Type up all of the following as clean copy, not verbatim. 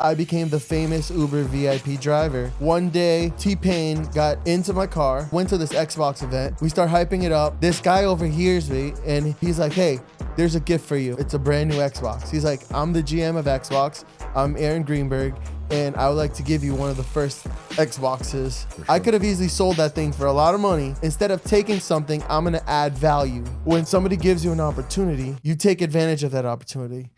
I became the famous Uber VIP driver. One day, T-Pain got into my car, went to this Xbox event. We start hyping it up. This guy overhears me and he's like, hey, there's a gift for you. It's a brand new Xbox. He's like, I'm the GM of Xbox. I'm Aaron Greenberg, and I would like to give you one of the first Xboxes. Sure. I could have easily sold that thing for a lot of money. Instead of taking something, I'm gonna add value. When somebody gives you an opportunity, you take advantage of that opportunity.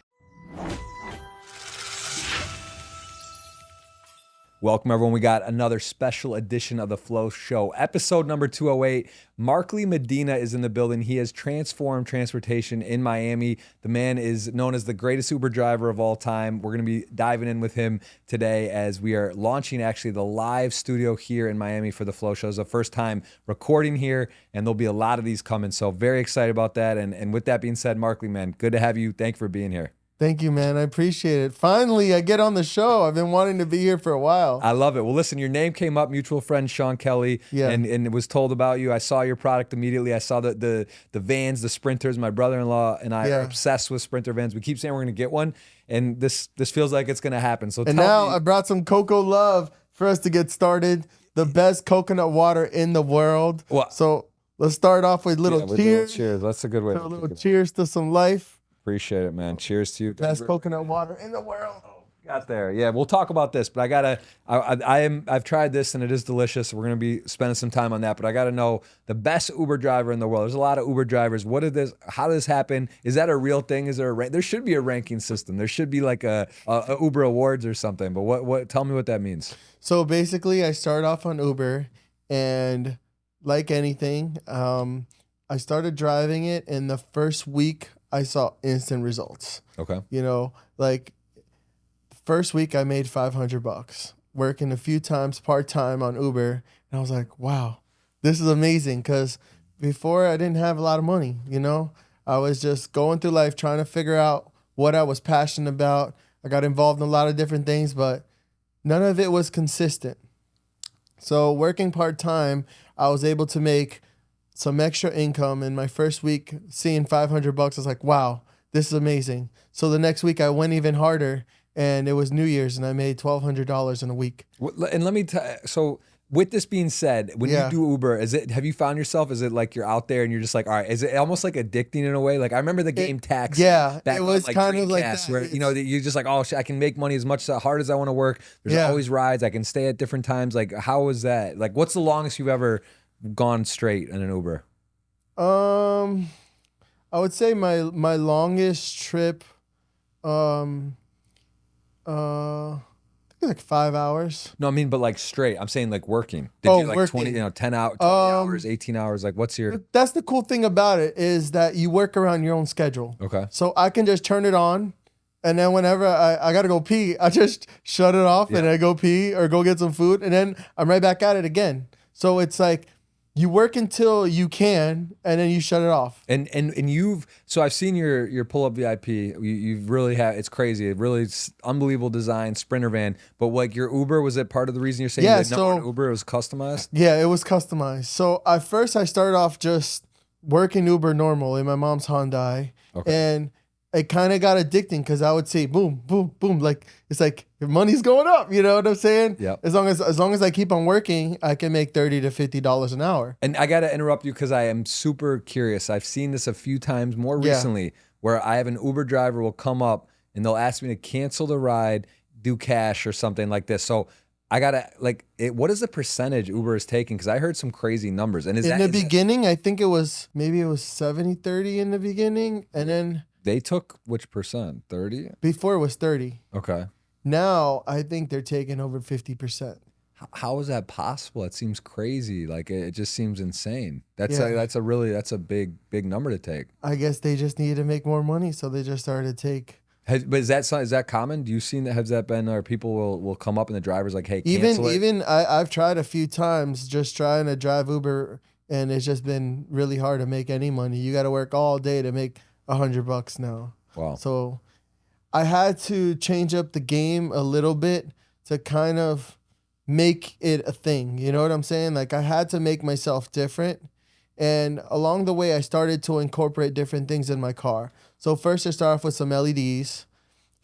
Welcome, everyone. We got another special edition of the Flow Show, episode number 208. Markley Medina is in the building. He has transformed transportation in Miami. The man is known as the greatest Uber driver of all time. We're going to be diving in with him today as we are launching actually the live studio here in Miami for the Flow Show. It's the first time recording here, and there'll be a lot of these coming. So very excited about that. And with that being said, Markley, man, good to have you. Thank you for being here. Thank you, man. I appreciate it. Finally, I get on the show. I've been wanting to be here for a while. I love it. Well, listen, your name came up, mutual friend Sean Kelly, and it was told about you. I saw your product immediately. I saw the vans, the Sprinters. My brother-in-law and I are obsessed with Sprinter vans. We keep saying we're going to get one, and this feels like it's going to happen. So now I brought some Coco Love for us to get started. The best coconut water in the world. Well, so let's start off with little cheers. Cheers. That's a good way. A little cheers to some life. Appreciate it, man. Cheers to you. Best coconut water in the world. Got there. Yeah, we'll talk about this, but I've tried this and it is delicious. We're gonna be spending some time on that, but I gotta know the best Uber driver in the world. There's a lot of Uber drivers. How did this happen? Is that a real thing? Is there there should be a ranking system. There should be like a Uber Awards or something, but what tell me what that means. So basically I started off on Uber, and like anything, I started driving it, and the first week I saw instant results. Okay. You know, like first week I made $500 working a few times part-time on Uber. And I was like, wow, this is amazing. Because before I didn't have a lot of money, you know, I was just going through life trying to figure out what I was passionate about. I got involved in a lot of different things, but none of it was consistent. So working part-time, I was able to make some extra income. In my first week, seeing $500, I was like, wow, this is amazing. So the next week I went even harder, and it was New Year's, and I made $1,200 in a week. And let me so with this being said, when you do Uber, have you found yourself, is it like you're out there and you're just like, all right, is it almost like addicting in a way? Like I remember the game Tax. Yeah, it was kind of like that. Where, you know, you're just like, oh, I can make money as hard as I want to work. There's always rides. I can stay at different times. Like, how was that? Like, what's the longest you've ever gone straight in an Uber? I would say my longest trip, like 5 hours. No, I mean, but like straight. I'm saying like working. Did you like working. 10 hours, 20 hours, 18 hours? Like what's your... That's the cool thing about it, is that you work around your own schedule. Okay. So I can just turn it on, and then whenever I got to go pee, I just shut it off and I go pee or go get some food, and then I'm right back at it again. So it's like, you work until you can, and then you shut it off. And so I've seen your pull-up VIP. You've really it's crazy. It really unbelievable design, Sprinter van. But like your Uber, was it part of the reason you're saying that Uber was customized? Yeah, it was customized. So at first I started off just working Uber normal in my mom's Hyundai. Okay. And it kind of got addicting because I would say boom, boom, boom. Like it's like your money's going up. You know what I'm saying? Yeah. As long as I keep on working, I can make $30 to $50 an hour. And I gotta interrupt you because I am super curious. I've seen this a few times more recently where I have an Uber driver will come up and they'll ask me to cancel the ride, do cash or something like this. So I gotta what is the percentage Uber is taking? Because I heard some crazy numbers. And in the beginning, I think it was 70-30 in the beginning, and then. They took which percent? 30? Before it was 30. Okay. Now I think they're taking over 50%. How is that possible? It seems crazy. Like it just seems insane. That's a big number to take. I guess they just needed to make more money, so they just started to take. But is that common? Do you seen that? Has that been, or people will come up and the driver's like, hey, cancel it? Even I've tried a few times just trying to drive Uber, and it's just been really hard to make any money. You got to work all day to make $100 now. Wow. So I had to change up the game a little bit to kind of make it a thing. You know what I'm saying? Like I had to make myself different. And along the way, I started to incorporate different things in my car. So first I started off with some LEDs.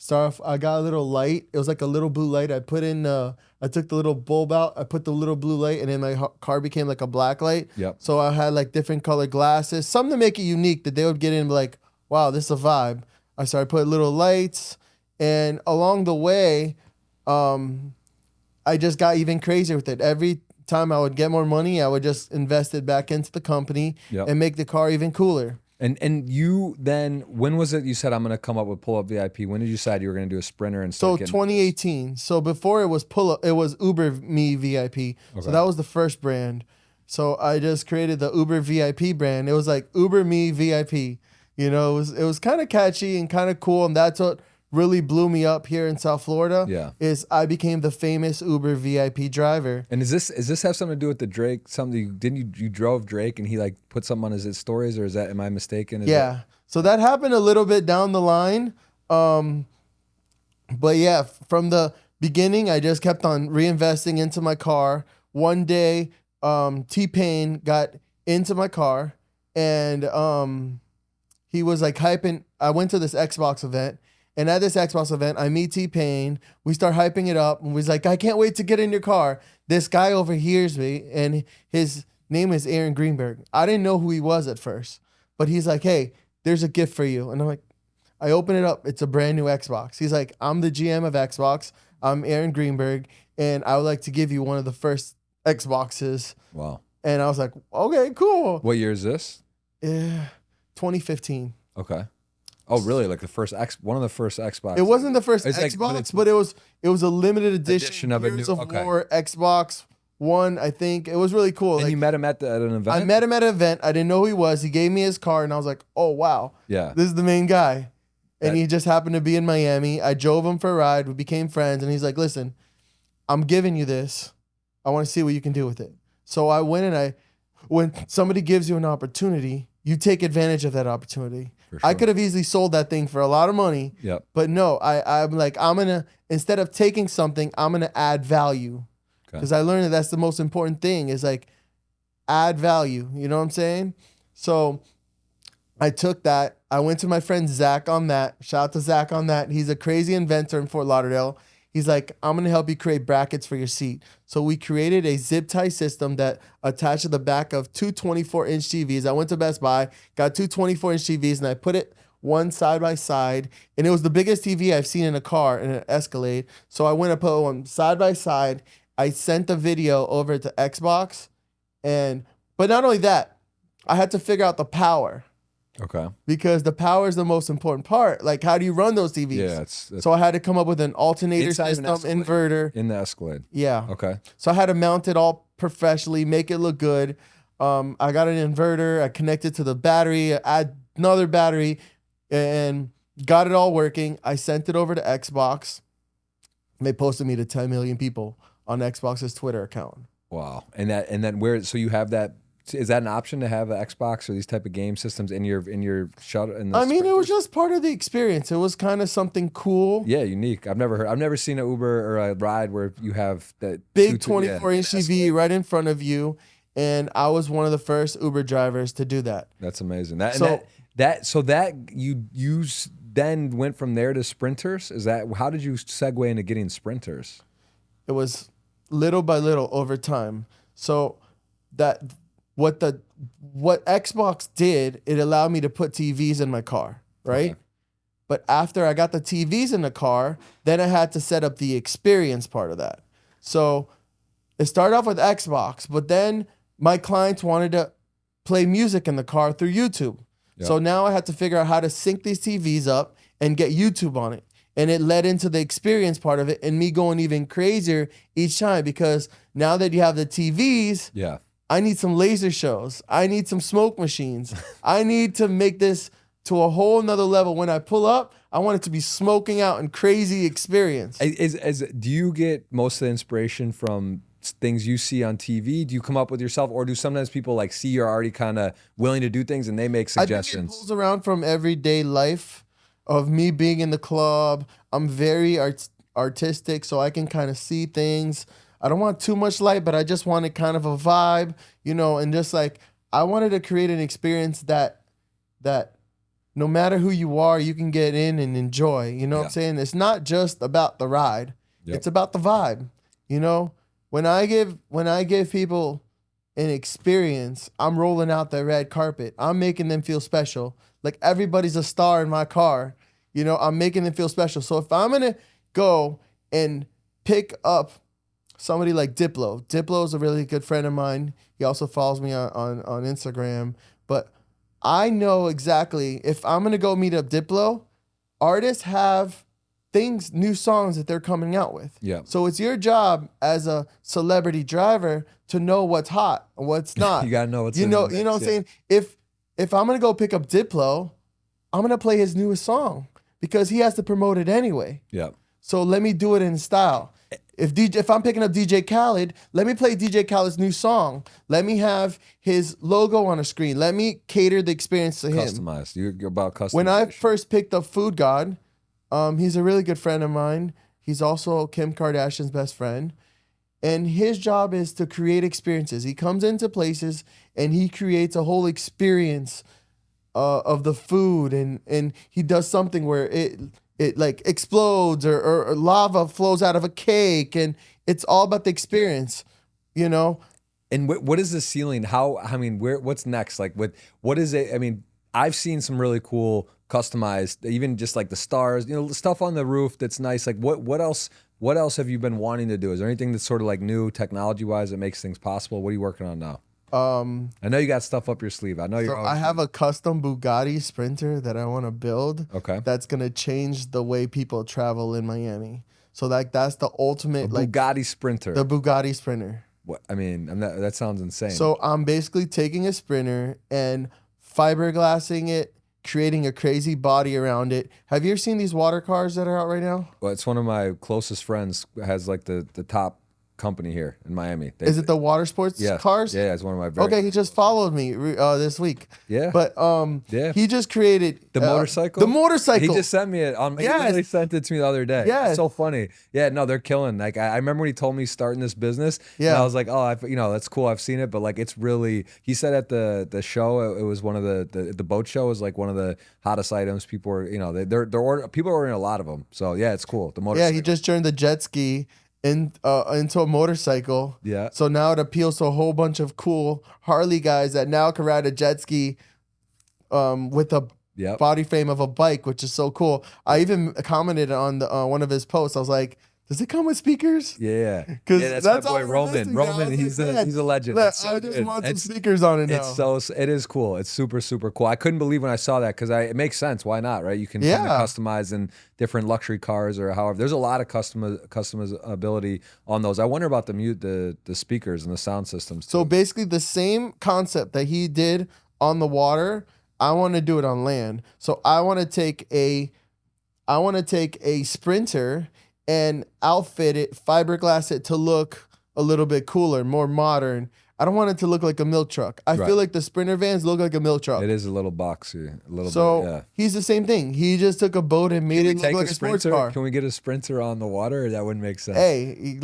Start off, I got a little light. It was like a little blue light. I took the little bulb out. I put the little blue light, and then my car became like a black light. Yep. So I had like different colored glasses, something to make it unique that they would get in and be like, wow, this is a vibe. I started putting little lights, and along the way, I just got even crazier with it. Every time I would get more money, I would just invest it back into the company and make the car even cooler. And you then, when was it you said, I'm going to come up with Pull Up VIP? When did you decide you were going to do a Sprinter and start getting... 2018. So before it was Pull Up, it was Uber Me VIP. Okay. So that was the first brand. So I just created the Uber VIP brand. It was like Uber Me VIP. You know, it was kind of catchy and kind of cool. And that's what really blew me up here in South Florida. Yeah. Is I became the famous Uber VIP driver. And does this have something to do with the Drake? Something you drove Drake and he like put something on his stories, or am I mistaken? So that happened a little bit down the line. But yeah, from the beginning, I just kept on reinvesting into my car. One day, T-Pain got into my car, and he was like hyping. I went to this Xbox event. And at this Xbox event, I meet T-Pain. We start hyping it up. And he's like, I can't wait to get in your car. This guy overhears me, and his name is Aaron Greenberg. I didn't know who he was at first. But he's like, hey, there's a gift for you. And I'm like, I open it up. It's a brand new Xbox. He's like, I'm the GM of Xbox. I'm Aaron Greenberg. And I would like to give you one of the first Xboxes. Wow. And I was like, okay, cool. What year is this? 2015. Okay. Oh, really? Like one of the first Xbox. It wasn't the first Xbox, but it was a limited edition of a new War Xbox One, I think. It was really cool. And you met him at an event? I met him at an event. I didn't know who he was. He gave me his card, and I was like, oh, wow. Yeah. This is the main guy. And he just happened to be in Miami. I drove him for a ride. We became friends, and he's like, listen, I'm giving you this. I want to see what you can do with it. So I went, and when somebody gives you an opportunity, you take advantage of that opportunity. Sure. I could have easily sold that thing for a lot of money. Yep. But no, I'm like, instead of taking something, I'm going to add value. Because I learned that's the most important thing is like add value. You know what I'm saying? So I took that. I went to my friend Zach on that. Shout out to Zach on that. He's a crazy inventor in Fort Lauderdale. He's like, I'm going to help you create brackets for your seat. So we created a zip tie system that attached to the back of two 24-inch TVs. I went to Best Buy, got two 24-inch TVs, and I put it one side by side. And it was the biggest TV I've seen in a car, in an Escalade. So I went and put one side by side. I sent the video over to Xbox. But not only that, I had to figure out the power. Okay. Because the power is the most important part. Like, how do you run those TVs? Yeah, so I had to come up with an alternator system, inverter. In the Escalade. Yeah. Okay. So I had to mount it all professionally, make it look good. I got an inverter. I connected to the battery, add another battery, and got it all working. I sent it over to Xbox. They posted me to 10 million people on Xbox's Twitter account. Wow. And then where? So you have that. Is that an option to have an Xbox or these type of game systems in your shuttle? I mean, it was just part of the experience. It was kind of something cool. Yeah, unique. I've never seen an Uber or a ride where you have that big 24-inch TV right in front of you, and I was one of the first Uber drivers to do that. That's amazing. So you then went from there to Sprinters. How did you segue into getting Sprinters? It was little by little over time. So what Xbox did, it allowed me to put TVs in my car, right? Okay. But after I got the TVs in the car, then I had to set up the experience part of that. So it started off with Xbox, but then my clients wanted to play music in the car through YouTube. Yep. So now I had to figure out how to sync these TVs up and get YouTube on it. And it led into the experience part of it and me going even crazier each time because now that you have the TVs, I need some laser shows. I need some smoke machines. I need to make this to a whole nother level. When I pull up, I want it to be smoking out and crazy experience. Do you get most of the inspiration from things you see on TV? Do you come up with yourself, or do sometimes people like see you're already kind of willing to do things and they make suggestions? I think it pulls around from everyday life of me being in the club. I'm very artistic, so I can kind of see things. I don't want too much light, but I just wanted kind of a vibe, and just like I wanted to create an experience that no matter who you are, you can get in and enjoy. You know what I'm saying? It's not just about the ride. It's about the vibe. You know, when I give people an experience, I'm rolling out the red carpet. I'm making them feel special. Like everybody's a star in my car. You know, I'm making them feel special. So if I'm gonna go and pick up somebody like Diplo. Diplo is a really good friend of mine. He also follows me on Instagram. But I know exactly if I'm gonna go meet up Diplo, artists have new songs that they're coming out with. Yeah. So it's your job as a celebrity driver to know what's hot and what's not. You gotta know what's you know what I'm saying? If I'm gonna go pick up Diplo, I'm gonna play his newest song because he has to promote it anyway. Yeah. So let me do it in style. If I'm picking up DJ Khaled, let me play DJ Khaled's new song. Let me have his logo on a screen. Let me cater the experience to him. Customized. You're about customization. When I first picked up Food God, he's a really good friend of mine. He's also Kim Kardashian's best friend. And his job is to create experiences. He comes into places and he creates a whole experience of the food. And he does something where it like explodes or lava flows out of a cake, and it's all about the experience, you know? And what is the ceiling? What's next? Like what is it? I mean, I've seen some really cool customized, even just like the stars, you know, stuff on the roof that's nice. Like what else have you been wanting to do? Is there anything that's sort of like new technology wise that makes things possible? What are you working on now? I know you got stuff up your sleeve. I have a custom Bugatti Sprinter that I want to build. Okay. That's gonna change the way people travel in Miami. So that's the ultimate Bugatti Sprinter. The Bugatti Sprinter. What I mean, that sounds insane. So I'm basically taking a Sprinter and fiberglassing it, creating a crazy body around it. Have you ever seen these water cars that are out right now? Well, it's one of my closest friends has like the top company here in Miami. Is it the water sports cars? Yeah, it's one of my Okay, he just followed me this week. Yeah. But he just created the motorcycle. The motorcycle. He just sent me it. He literally sent it to me the other day. Yeah. It's so funny. Yeah, no, they're killing. Like I remember when he told me he's starting this business. Yeah. And I was like, oh, that's cool. I've seen it, but like it's really. He said at the show, it was one of the boat show was like one of the hottest items. People were, people are ordering a lot of them. So yeah, it's cool. The motorcycle. Yeah, he just turned the jet ski into a motorcycle. Yeah. So now it appeals to a whole bunch of cool Harley guys that now can ride a jet ski with a body frame of a bike, which is so cool. I even commented on one of his posts. I was like, does it come with speakers? Yeah. Because that's my boy Roman. Roman, he's a legend. I just want some speakers on it now. It is cool. It's super, super cool. I couldn't believe when I saw that because it makes sense. Why not, right? You can kind of customize in different luxury cars or however. There's a lot of customizability on those. I wonder about the speakers and the sound systems too. So basically the same concept that he did on the water, I want to do it on land. So I want to take a Sprinter and outfit it, fiberglass it to look a little bit cooler, more modern. I don't want it to look like a milk truck. I feel like the Sprinter vans look like a milk truck. It is a little boxy, a little bit. So he's the same thing. He just took a boat and made it look like a sports car. Can we get a Sprinter on the water? Or that wouldn't make sense. Hey,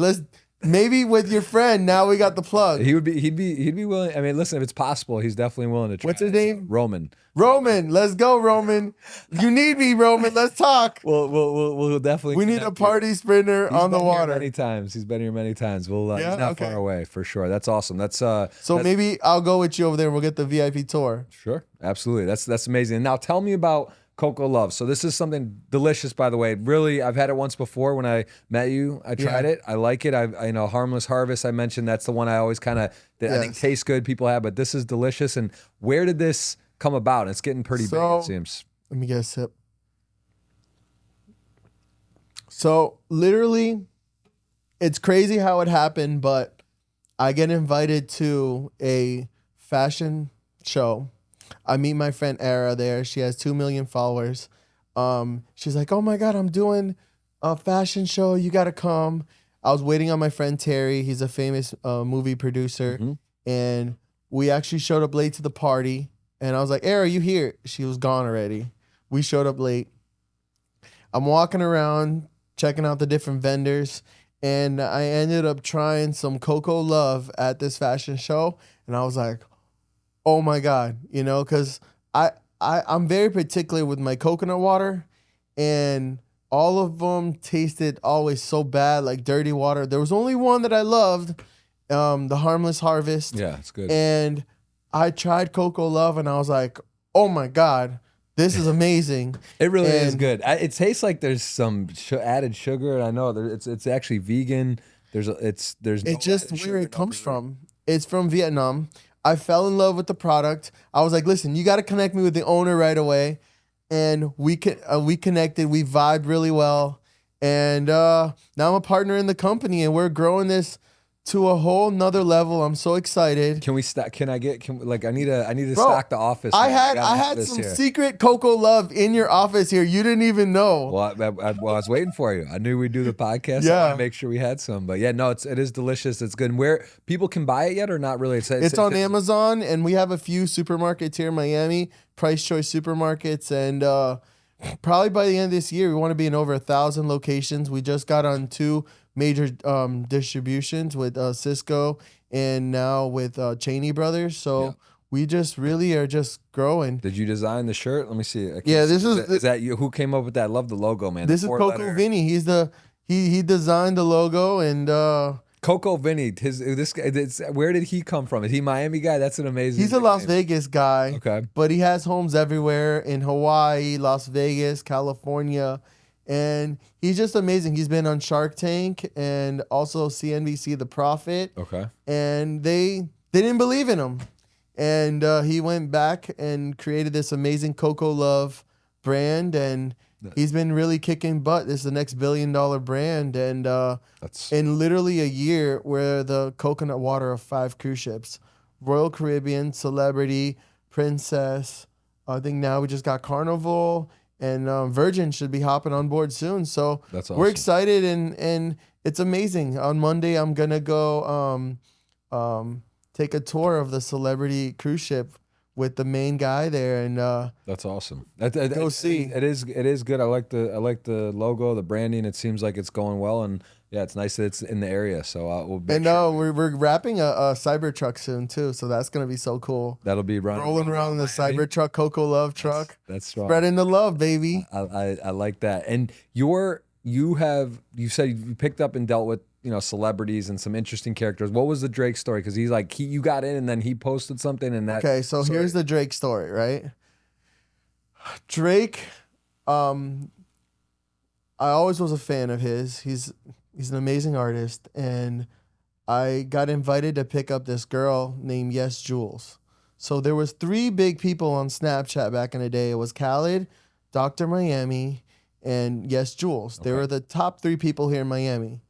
maybe with your friend. Now we got the plug. He'd be willing. I mean, listen, if it's possible, he's definitely willing to try. What's his name? Roman. Roman, let's go, Roman. You need me, Roman. Let's talk. We'll definitely. We need a party Sprinter on the water. Many times. He's been here many times. He's not far away for sure. That's awesome. Maybe I'll go with you over there and we'll get the VIP tour. Sure, absolutely. That's amazing. Now tell me about Coco Love. So this is something delicious, by the way. Really, I've had it once before when I met you. I tried it. I like it. I Harmless Harvest. I mentioned that's the one I always I think tastes good. People have, but this is delicious. And where did this come about? It's getting pretty big, it seems. Let me get a sip. So literally, it's crazy how it happened, but I get invited to a fashion show. I meet my friend Era there. She has 2 million followers. She's like, oh my God, I'm doing a fashion show. You got to come. I was waiting on my friend Terry. He's a famous movie producer. Mm-hmm. And we actually showed up late to the party. And I was like, Era, you here? She was gone already. We showed up late. I'm walking around, checking out the different vendors. And I ended up trying some Coco Love at this fashion show. And I was like, oh my God, because I I'm very particular with my coconut water, and all of them tasted always so bad, like dirty water. There was only one that I loved, the Harmless Harvest. Yeah, it's good. And I tried Coco Love, and I was like, oh my God, this is amazing. It really is good. It tastes like there's some added sugar, and I know it's actually vegan. It's just where it comes from. It's from Vietnam. I fell in love with the product. I was like, listen, you got to connect me with the owner right away. And we connected. We vibed really well. And now I'm a partner in the company, and we're growing this to a whole nother level. I'm so excited. Can we stop? I need to stock the office. I had some secret Coco Love in your office here. You didn't even know. Well, I was waiting for you. I knew we'd do the podcast. Yeah. I wanted to make sure we had some. But yeah, no, it is delicious. It's good. And where people can buy it yet or not really? It's on Amazon, and we have a few supermarkets here in Miami, Price Choice supermarkets, and probably by the end of this year, we want to be in over 1,000 locations. We just got on 2 major distributions with Cisco and now with Cheney Brothers. So we just really are just growing. Did you design the shirt? Let me see. Yeah, is that you? Who came up with that? I love the logo, man. This is Coco Vinny. He's he designed the logo, and Coco Vinny. Where did he come from? Is he a Miami guy? That's an amazing. He's a Las Vegas guy. Okay, but he has homes everywhere in Hawaii, Las Vegas, California. And he's just amazing. He's been on Shark Tank and also CNBC The Prophet. Okay. And they didn't believe in him. And he went back and created this amazing Coco Love brand. And he's been really kicking butt. This is the next $1 billion brand. And that's in literally a year, we're the coconut water of 5 cruise ships. Royal Caribbean, Celebrity, Princess. I think now we just got Carnival. And Virgin should be hopping on board soon. So that's awesome. We're excited, and it's amazing. On Monday, I'm going to go take a tour of the Celebrity cruise ship with the main guy there. And that's awesome. Go see. It is good. I like the logo, the branding. It seems like it's going well. And yeah, it's nice that it's in the area. So we'll be we're wrapping a Cybertruck soon too. So that's gonna be so cool. That'll be rolling around in the Cybertruck Coco Love truck. That's strong. Spreading the love, baby. I like that. And you said you picked up and dealt with celebrities and some interesting characters. What was the Drake story? Because you got in and then he posted something and that. Okay, so here's the Drake story, right? Drake, I always was a fan of his. He's an amazing artist, and I got invited to pick up this girl named Yes Jules. So there was 3 big people on Snapchat back in the day. It was Khaled, Dr. Miami, and Yes Jules. Okay. They were the top 3 people here in Miami.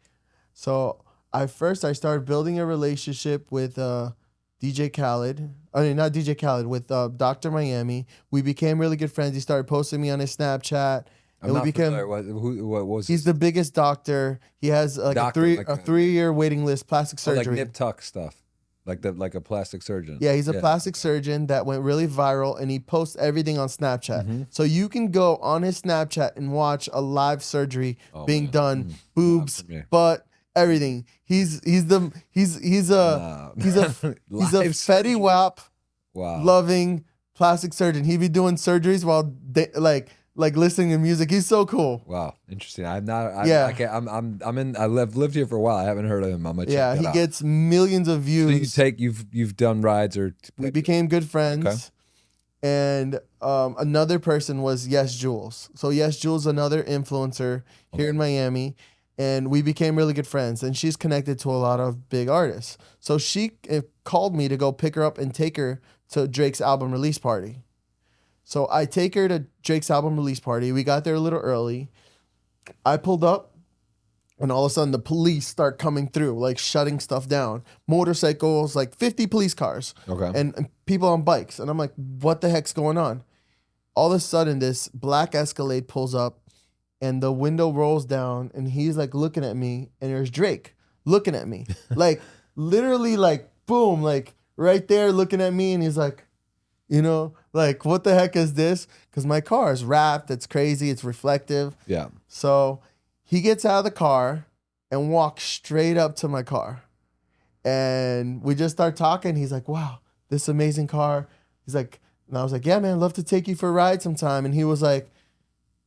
So I started building a relationship with DJ Khaled. I mean, not DJ Khaled, with Dr. Miami. We became really good friends. He started posting me on his Snapchat. I'm not familiar. What was he's the biggest doctor. He has a 3-year waiting list, plastic surgery. Like nip tuck stuff. Like a plastic surgeon. Yeah, he's a plastic surgeon that went really viral, and he posts everything on Snapchat. Mm-hmm. So you can go on his Snapchat and watch a live surgery being done, boobs, butt, everything. He's a Fetty Wap loving plastic surgeon. He be doing surgeries while like listening to music. He's so cool. Wow, interesting. I've lived here for a while. I haven't heard of him. I'm gonna check he gets millions of views. So you've done rides or we became good friends. Okay. And another person was Yes Jules. So Yes Jules, another influencer here in Miami, and we became really good friends. And she's connected to a lot of big artists. So she called me to go pick her up and take her to Drake's album release party. So I take her to Drake's album release party. We got there a little early. I pulled up, and all of a sudden the police start coming through, like shutting stuff down. Motorcycles, like 50 police cars. Okay. And people on bikes. And I'm like, what the heck's going on? All of a sudden, this black Escalade pulls up, and the window rolls down, and he's like looking at me, and there's Drake looking at me. Like, literally, like, boom, like right there looking at me, and he's like, like, what the heck is this? Because my car is wrapped. It's crazy. It's reflective. Yeah. So he gets out of the car and walks straight up to my car. And we just start talking. He's like, wow, this amazing car. He's like, And I was like, yeah, man, I'd love to take you for a ride sometime. And he was like,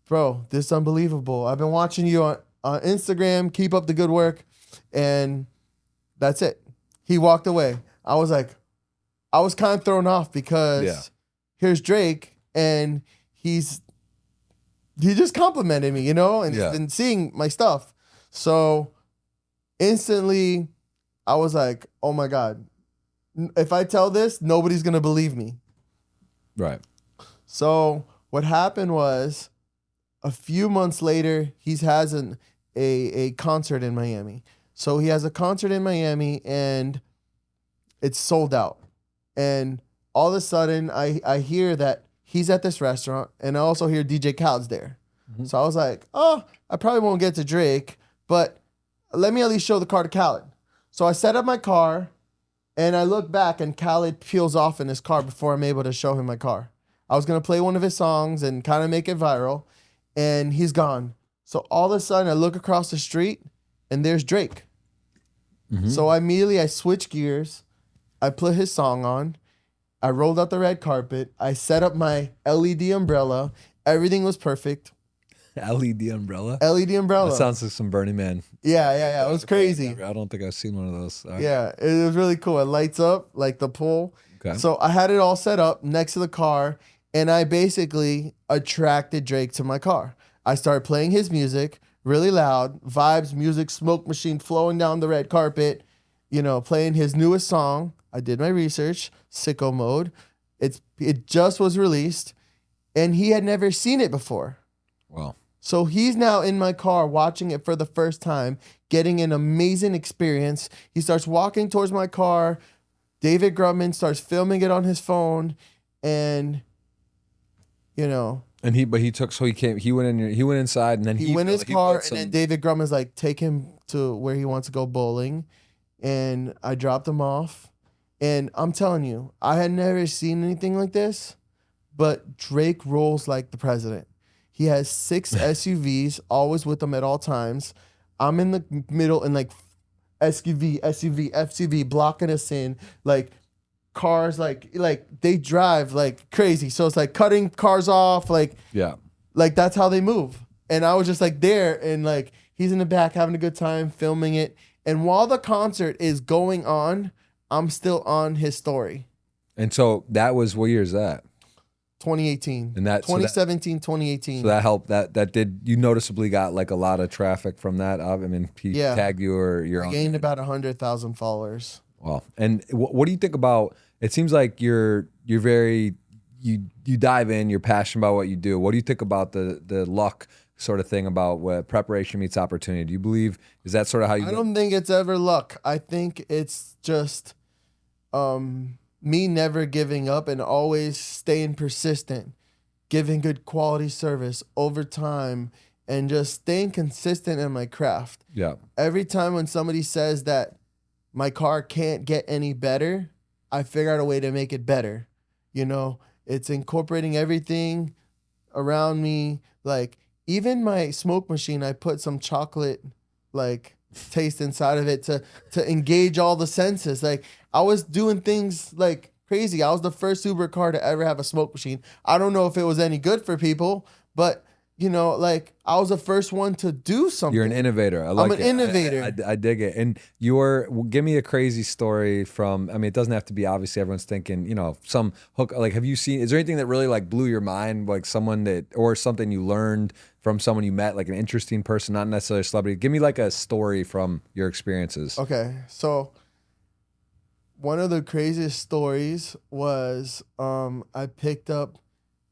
bro, this is unbelievable. I've been watching you on Instagram. Keep up the good work. And that's it. He walked away. I was kind of thrown off because here's Drake and he just complimented me, and seeing my stuff. So instantly I was like, oh my God, if I tell this, nobody's going to believe me. Right. So what happened was a few months later, he has a concert in Miami. So he has a concert in Miami and it's sold out. And all of a sudden I hear that he's at this restaurant and I also hear DJ Khaled's there. Mm-hmm. So I was like, oh, I probably won't get to Drake, but let me at least show the car to Khaled. So I set up my car and I look back and Khaled peels off in his car before I'm able to show him my car. I was going to play one of his songs and kind of make it viral and he's gone. So all of a sudden I look across the street and there's Drake. Mm-hmm. So immediately I switch gears. I put his song on. I rolled out the red carpet. I set up my LED umbrella. Everything was perfect. LED umbrella? LED umbrella. That sounds like some Burning Man. Yeah. It was crazy. I don't think I've seen one of those. Yeah, it was really cool. It lights up like the pole. Okay. So I had it all set up next to the car, and I basically attracted Drake to my car. I started playing his music really loud, vibes, music, smoke machine flowing down the red carpet, playing his newest song. I did my research, Sicko Mode. It just was released, and he had never seen it before. Wow. So he's now in my car watching it for the first time, getting an amazing experience. He starts walking towards my car. David Grumman starts filming it on his phone, and And he went inside, and then he went in his car, and then David Grumman's like, take him to where he wants to go bowling, and I dropped him off, and I'm telling you, I had never seen anything like this, but Drake rolls like the president. He has 6 SUVs, always with him at all times. I'm in the middle and like SUV, FCV blocking us in, like cars, like they drive like crazy. So it's like cutting cars off, like that's how they move. And I was just like there, and like he's in the back having a good time filming it. And while the concert is going on, I'm still on his story. And so that was, what year is that? 2018. And that 2017, 2018. So that helped. That did, you noticeably got like a lot of traffic from that. I mean, he tagged you, or you're on. Gained about 100,000 followers. Wow. And what do you think about? It seems like you're very, you dive in. You're passionate about what you do. What do you think about the luck sort of thing about what preparation meets opportunity? Do you believe, is that sort of how you? I don't think it's ever luck. I think it's just me never giving up and always staying persistent, giving good quality service over time, and just staying consistent in my craft. Yeah. Every time when somebody says that my car can't get any better, I figure out a way to make it better. It's incorporating everything around me. Like even my smoke machine, I put some chocolate taste inside of it to engage all the senses. Like I was doing things like crazy. I was the first Uber car to ever have a smoke machine. I don't know if it was any good for people, but I was the first one to do something. You're an innovator. I'm an innovator. I dig it. And give me a crazy story from, I mean, it doesn't have to be, obviously everyone's thinking, some hook, like, have you seen, is there anything that really like blew your mind? Like someone or something you learned from someone you met, like an interesting person, not necessarily a celebrity. Give me like a story from your experiences. Okay. So one of the craziest stories was, I picked up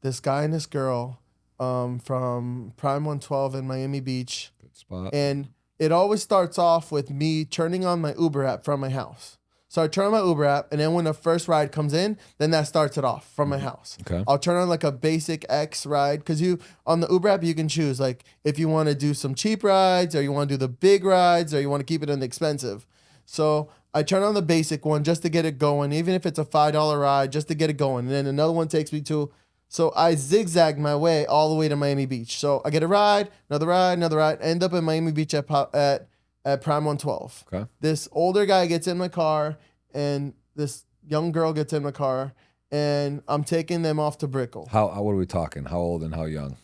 this guy and this girl from Prime 112 in Miami Beach. Good spot. And it always starts off with me turning on my Uber app from my house. So I turn on my Uber app, and then when the first ride comes in, then that starts it off from my house. Okay. I'll turn on like a basic X ride, because on the Uber app you can choose like if you want to do some cheap rides, or you want to do the big rides, or you want to keep it inexpensive. So I turn on the basic one just to get it going, even if it's a $5 ride, just to get it going. And then another one takes me to. So I zigzagged my way all the way to Miami Beach. So I get a ride, another ride, end up in Miami Beach at Prime 112. Okay. This older guy gets in my car, and this young girl gets in my car, and I'm taking them off to Brickell. How what are we talking? How old and how young?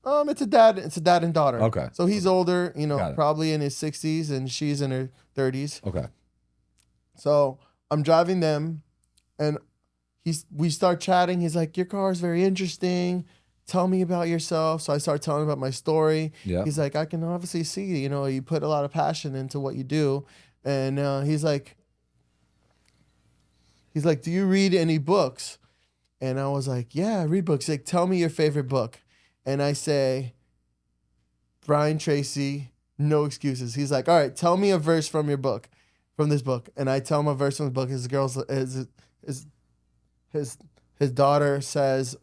It's a dad and daughter. Okay. So he's older, Got it. probably in his 60s, and she's in her 30s. Okay. So I'm driving them, and we start chatting. He's like, "Your car is very interesting. Tell me about yourself." So I start telling him about my story. Yeah. He's like, "I can obviously see, you put a lot of passion into what you do." And he's like, "Do you read any books?" And I was like, "Yeah, I read books." He's like, "Tell me your favorite book." And I say, "Brian Tracy, No Excuses." He's like, "All right, tell me a verse from this book." And I tell him a verse from the book. His daughter says,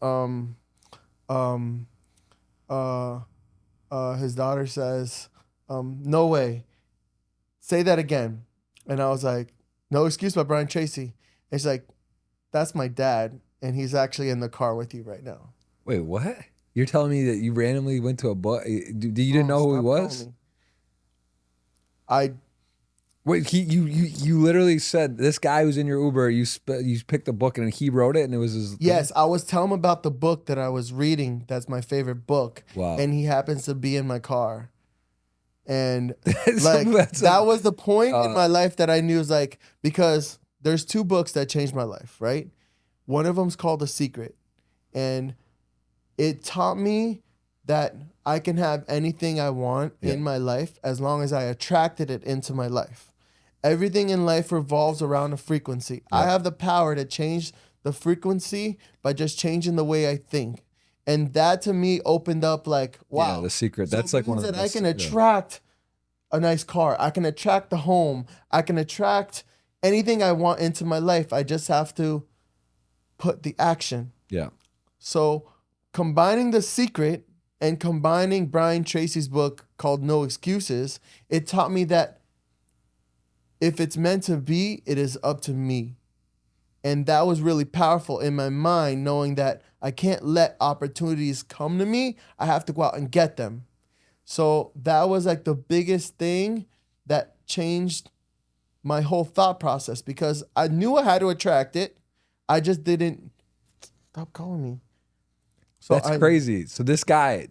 "No way. Say that again." And I was like, "No Excuse" by Brian Tracy. And she's like, "That's my dad, and he's actually in the car with you right now." Wait, what? You're telling me that you randomly went to a book? You didn't know who he was? Wait, you literally said this guy who's in your Uber. You picked a book and he wrote it, and it was his. Yes, I was telling him about the book that I was reading. That's my favorite book. Wow. And he happens to be in my car. And that was the point in my life that I knew, was like, because there's two books that changed my life, right? One of them's called The Secret. And it taught me that I can have anything I want in my life as long as I attracted it into my life. Everything in life revolves around a frequency. I have the power to change the frequency by just changing the way I think. And that to me opened up like, wow. Yeah, The Secret. That's so like one of the best. I can attract a nice car. I can attract the home. I can attract anything I want into my life. I just have to put the action. Yeah. So combining The Secret and combining Brian Tracy's book called No Excuses, it taught me that if it's meant to be, it is up to me. And that was really powerful in my mind, knowing that I can't let opportunities come to me. I have to go out and get them. So that was like the biggest thing that changed my whole thought process, because I knew I had to attract it. I just didn't. Stop calling me. So That's crazy. So this guy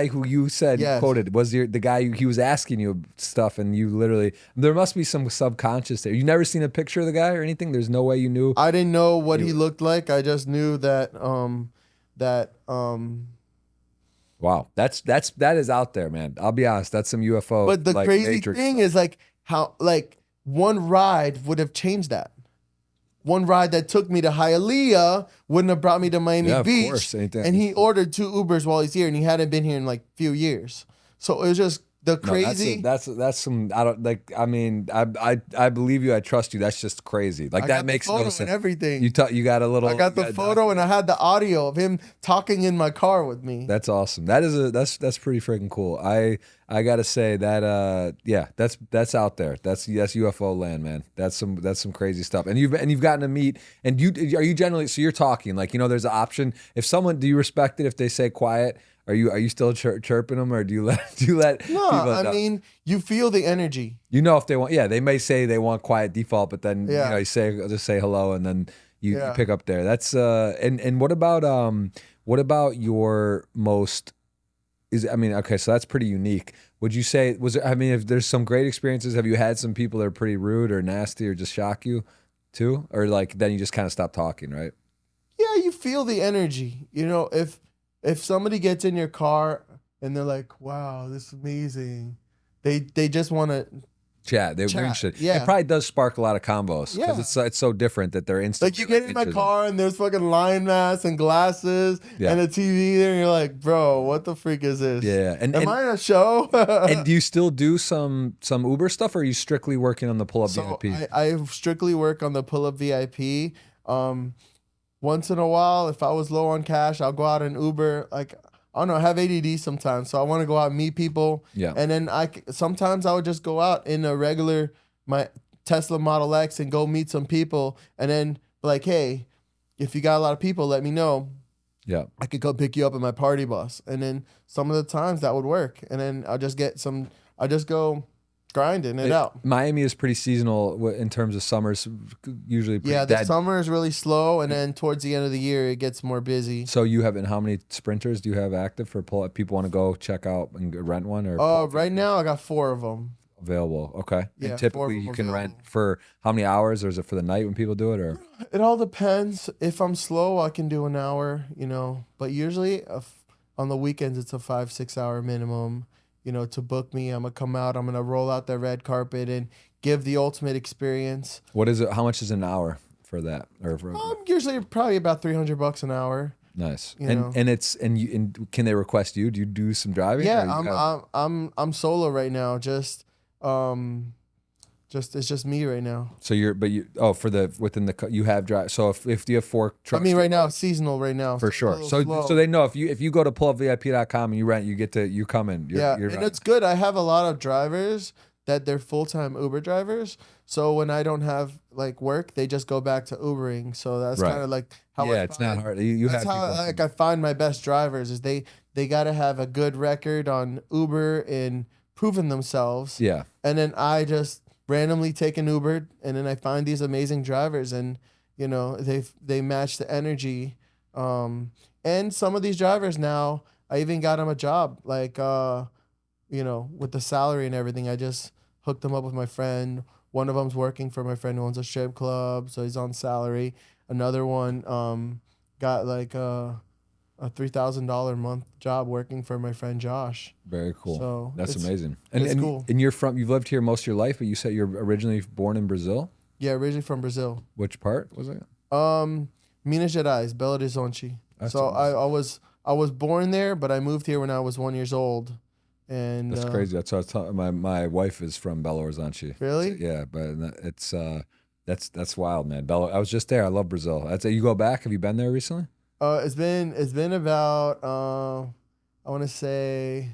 who you said you quoted was the guy he was asking you stuff, and you literally, there must be some subconscious there. You never seen a picture of the guy or anything? There's no way you knew. I didn't know what he looked like. I just knew that Wow, that is out there, man. I'll be honest, that's some UFO. But the crazy Matrix thing stuff. is like how one ride would have changed that. One ride that took me to Hialeah wouldn't have brought me to Miami Beach. Of course. And he ordered 2 Ubers while he's here, and he hadn't been here in like a few years. So it was just the crazy. No, that's some. I don't like. I mean, I believe you. I trust you. That's just crazy. Like that makes no sense. And everything. You got a little. I got the photo, and I had the audio of him talking in my car with me. That's awesome. That's pretty freaking cool. I gotta say that that's out there. That's UFO land, man. That's some crazy stuff. And you've gotten to meet, and are you generally, so you're talking like, there's an option if someone, do you respect it if they say quiet? Are you still chirping them, or do you let No, people I mean, you feel the energy. If they want, they may say they want quiet default, but then you just say hello, and then you pick up there. That's and what about your most okay, so that's pretty unique. Would you say if there's some great experiences, have you had some people that are pretty rude or nasty or just shock you too? Or like then you just kind of stop talking, right? Yeah, you feel the energy. If somebody gets in your car and they're like, "Wow, this is amazing," they just want to chat. They're interested. Yeah. It probably does spark a lot of combos because it's so different that they're instant. Like you get in my car and there's fucking lion masks and glasses and a TV there, and you're like, "Bro, what the freak is this?" Yeah. And am I in a show? And do you still do some Uber stuff, or are you strictly working on the pull-up VIP? I strictly work on the pull-up VIP. Once in a while, if I was low on cash, I'll go out and Uber. Like, I don't know, I have ADD sometimes, so I want to go out and meet people. Yeah. And then sometimes I would just go out in my Tesla Model X and go meet some people, and then be like, "Hey, if you got a lot of people, let me know. Yeah. I could go pick you up in my party bus." And then some of the times that would work. And then I'll just go grinding it out. Miami is pretty seasonal in terms of summers, usually pretty Yeah, the dead. summer is really slow, and then towards the end of the year, it gets more busy. So you have, and how many sprinters do you have active for pull? If people want to go check out and rent one, or Right now I got 4 of them. available? Okay. Yeah, And 4 of typically them you can rent available. for how many hours, or is it for the night when people do it, or? It all depends. If I'm slow, I can do an hour, but usually on the weekends, it's a 5-6 hour minimum. To book me, I'm gonna come out. I'm gonna roll out the red carpet and give the ultimate experience. What is it? How much is an hour for that? Or for, Usually probably about $300 an hour. nice. You And know. and can they request you? Do you do some driving? Yeah, or you have- I'm solo right now. It's just me right now. So for within the you have drive. So if you have 4 trucks. I mean, right now it's seasonal. Right now For it's a sure. little So slow. so they know if you go to pullupvip.com and you rent, you come in. Yeah, and it's good. I have a lot of drivers that they're full-time Uber drivers. So when I don't have like work, they just go back to Ubering. So that's Right. kind of like how yeah, it's not hard. You That's have how people- I find my best drivers is they got to have a good record on Uber and proven themselves. yeah. And then I just randomly take an Uber, and then I find these amazing drivers, and they match the energy. And some of these drivers now, I even got them a job, like with the salary and everything. I just hooked them up with my friend. One of them's working for my friend who owns a strip club, so he's on salary. Another one got like a $3,000 a month job working for my friend Josh. Very cool. So that's it's- amazing. it's cool. And you've lived here most of your life, but you said you're originally born in Brazil. Yeah, originally from Brazil. Which part was it? Minas Gerais, Belo Horizonte. That's So amazing. I was born there, but I moved here when I was 1 year old. And That's crazy. That's what I was talking. My wife is from Belo Horizonte. Really? Yeah, but it's that's wild, man. I was just there. I love Brazil. You go back. Have you been there recently? It's been about I want to say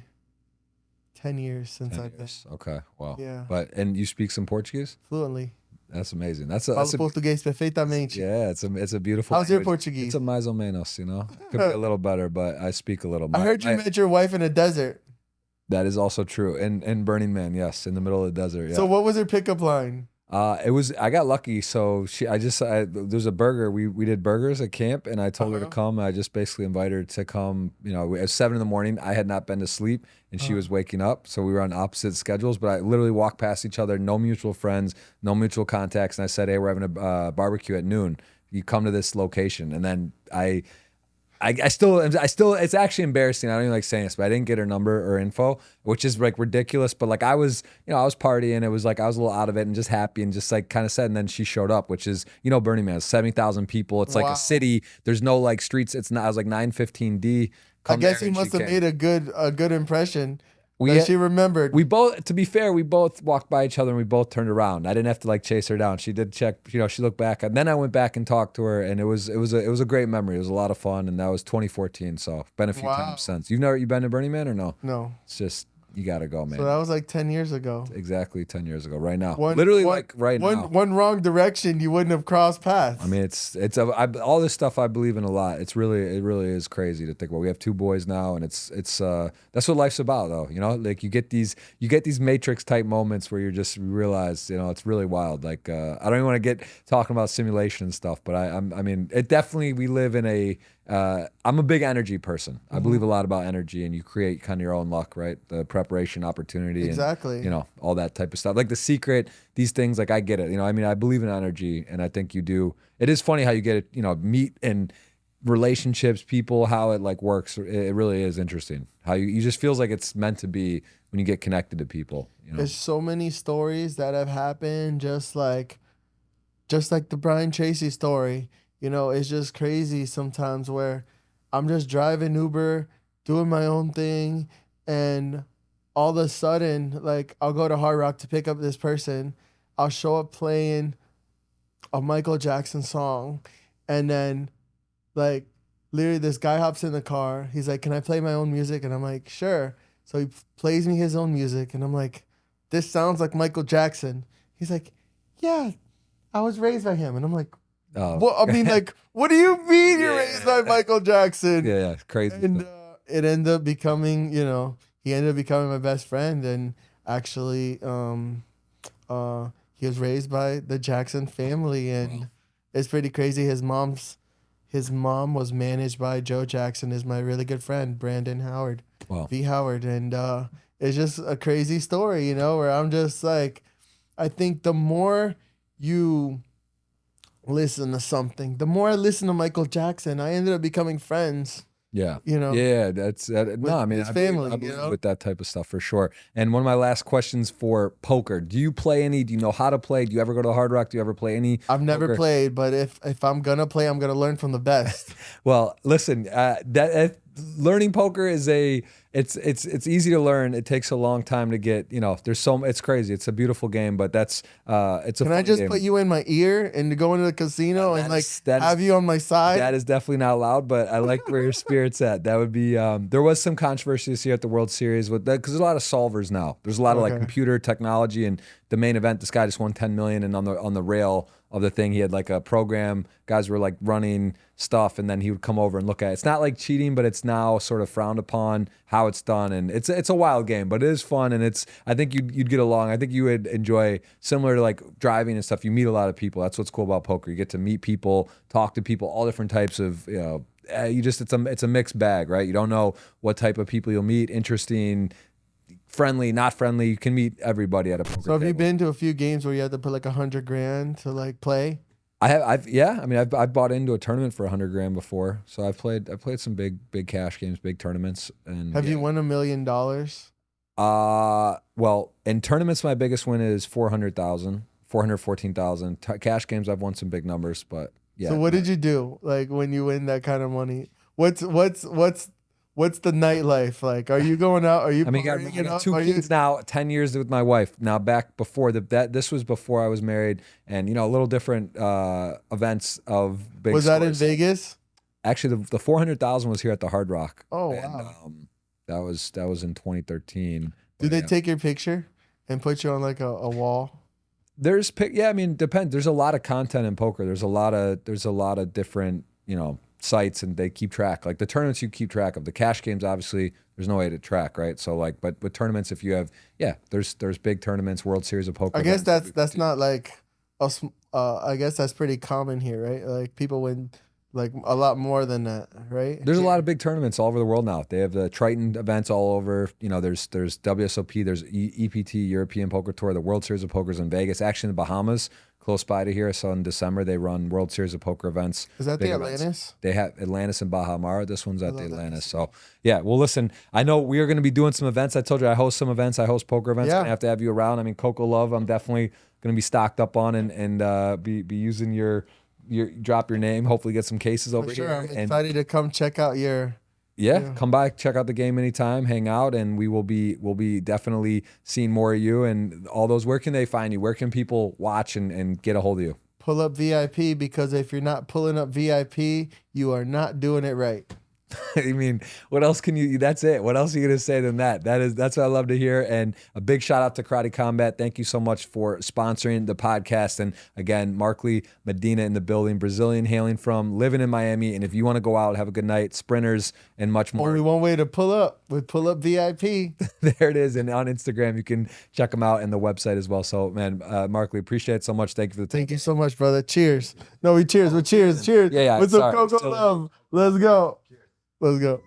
10 years since 10 I've been. years. Okay. Wow. Yeah. And you speak some Portuguese? Fluently. That's amazing. That's Falo a português perfeitamente. yeah. It's a beautiful. How's your language. Portuguese? It's a mais ou menos. Could be a little better, but I speak a little. I heard you met your wife in a desert. That is also true. And Burning Man, yes, in the middle of the desert. Yeah. So what was her pickup line? I got lucky. So there's a burger. We did burgers at camp, and I told her to come. I just basically invited her to come. It was 7 a.m. I had not been to sleep, and she was waking up. So we were on opposite schedules, but I literally walked past each other. No mutual friends, no mutual contacts. And I said, "Hey, we're having a barbecue at noon. You come to this location." And then I still, it's actually embarrassing. I don't even like saying this, but I didn't get her number or info, which is like ridiculous. But like I was partying. It was like I was a little out of it and just happy and just like kind of said. And then she showed up, which is, Burning Man, 70,000 people. It's like Wow. a city. There's no like streets. It's not. I was like 915D. I guess he must have made a good impression. She remembered. We both, to be fair, we both walked by each other and we both turned around. I didn't have to like chase her down. She did check, she looked back, and then I went back and talked to her, and it was a great memory. It was a lot of fun, and that was 2014. So been a few times since. You been to Burning Man or no? No. It's just, you gotta go, man. So that was like 10 years ago. Exactly 10 years ago, right now. One now. One wrong direction, you wouldn't have crossed paths. I mean, all this stuff I believe in a lot. It really is crazy to think about. We have 2 boys now, and it's that's what life's about, though. Like you get these Matrix type moments where you realize, it's really wild. Like I don't even want to get talking about simulation and stuff, but I mean, it definitely, we live in a. I'm a big energy person. I believe a lot about energy, and you create kind of your own luck, right? The preparation, opportunity, Exactly. and all that type of stuff. Like The Secret, these things, like I get it. I mean, I believe in energy, and I think you do. It is funny how you get it, meet and relationships, people, how it like works. It really is interesting. How you just feels like it's meant to be when you get connected to people. There's so many stories that have happened, just like the Brian Tracy story. It's just crazy sometimes where I'm just driving Uber, doing my own thing, and all of a sudden, like, I'll go to Hard Rock to pick up this person. I'll show up playing a Michael Jackson song, and then, like, literally this guy hops in the car. He's like, "Can I play my own music?" And I'm like, "Sure." So he plays me his own music, and I'm like, "This sounds like Michael Jackson." He's like, "Yeah, I was raised by him." And I'm like, well, I mean, like, what do you mean you're raised by Michael Jackson? Yeah, crazy. And it ended up becoming, he ended up becoming my best friend. And actually he was raised by the Jackson family, and it's pretty crazy. His mom was managed by Joe Jackson, is my really good friend, Brandon Howard. Wow. V. Howard. And it's just a crazy story, you know, where I'm just like, I think the more you listen to something, the more I listen to Michael Jackson, I ended up becoming friends. Yeah. You know? Yeah, that's no, I mean, his family, I believe you know? with that type of stuff for sure. And one of my last questions for poker: do you play any? Do you know how to play? Do you ever go to the Hard Rock? Do you ever play any? I've never poker? played, but if I'm gonna play, I'm gonna learn from the best. Well, listen, learning poker is it's easy to learn. It takes a long time to get, you know, it's crazy. It's a beautiful game, but it's a Can I just put you in my ear and go into the casino and have you on my side? That is definitely not allowed, but I like where your spirit's at. That would be, there was some controversy this year at the World Series with that, because there's a lot of solvers now. There's a lot of like computer technology, and the main event, this guy just won 10 million, and on the rail of the thing, he had like a program, guys were like running stuff, and then he would come over and look at it. It's not like cheating, but it's now sort of frowned upon how it's done, and it's a wild game, but it is fun, and I think you'd get along. I think you would enjoy, similar to like driving and stuff. You meet a lot of people. That's what's cool about poker. You get to meet people, talk to people, all different types of, you know, it's a mixed bag, right? You don't know what type of people you'll meet. Interesting, friendly, not friendly. You can meet everybody at a poker So have you table. been to a few games where you had to put like $100,000 to like play? Yeah. I mean, I've bought into a tournament for $100,000 before. So I've played some big cash games, big tournaments. And Have you won $1 million? Well, in tournaments, my biggest win is 414,000. Cash games, I've won some big numbers, but yeah. So what did you do like when you win that kind of money? What's the nightlife like? Are you going out? Are you? I mean, I got two kids now, 10 years with my wife. Now back before this was before I was married, and you know, a little different events of big. Was that in scores. Vegas? Actually, the 400,000 was here at the Hard Rock. Oh, and, wow. That was in 2013. Did they take your picture and put you on like a wall? I mean, depends. There's a lot of content in poker. There's a lot of different, you know, sites, and they keep track. Like the tournaments, you keep track of. The cash games, obviously, there's no way to track, right? So like, but with tournaments, if you have, there's big tournaments, World Series of Poker. I guess that's not like I guess that's pretty common here, right? Like people win like a lot more than that, right? There's a lot of big tournaments all over the world now. They have the Triton events all over. You know, there's WSOP, there's EPT, European Poker Tour, the World Series of Poker's in Vegas. Actually, in the Bahamas, close by to here. So in December, they run World Series of Poker events. Is that the Atlantis? They have Atlantis and Baha Mar. This one's at the Atlantis. So yeah, well, listen, I know we are going to be doing some events. I told you I host some events. I host poker events. Yeah. I have to have you around. I mean, Coco Love, I'm definitely going to be stocked up on and be using your drop your name. Hopefully get some cases over Sure, here. I'm excited to come check out your. Yeah, come by, check out the game anytime, hang out, and we'll be definitely seeing more of you and all those. Where can they find you? Where can people watch and get a hold of you? Pull up VIP, because if you're not pulling up VIP, you are not doing it right. I mean, what else can you? That's it. What else are you gonna say than that? That's what I love to hear. And a big shout out to Karate Combat. Thank you so much for sponsoring the podcast. And again, Markley, Medina in the building, Brazilian hailing from, living in Miami. And if you want to go out, have a good night, sprinters and much more. Only one way to pull up with Pull Up VIP. There it is. And on Instagram, you can check them out, and the website as well. So man, Markley, appreciate it so much. Thank you for the time. Thank you so much, brother. Cheers. No, we cheers. We're cheers. Yeah. With some Sorry. Coco Love. Let's go. Let's go.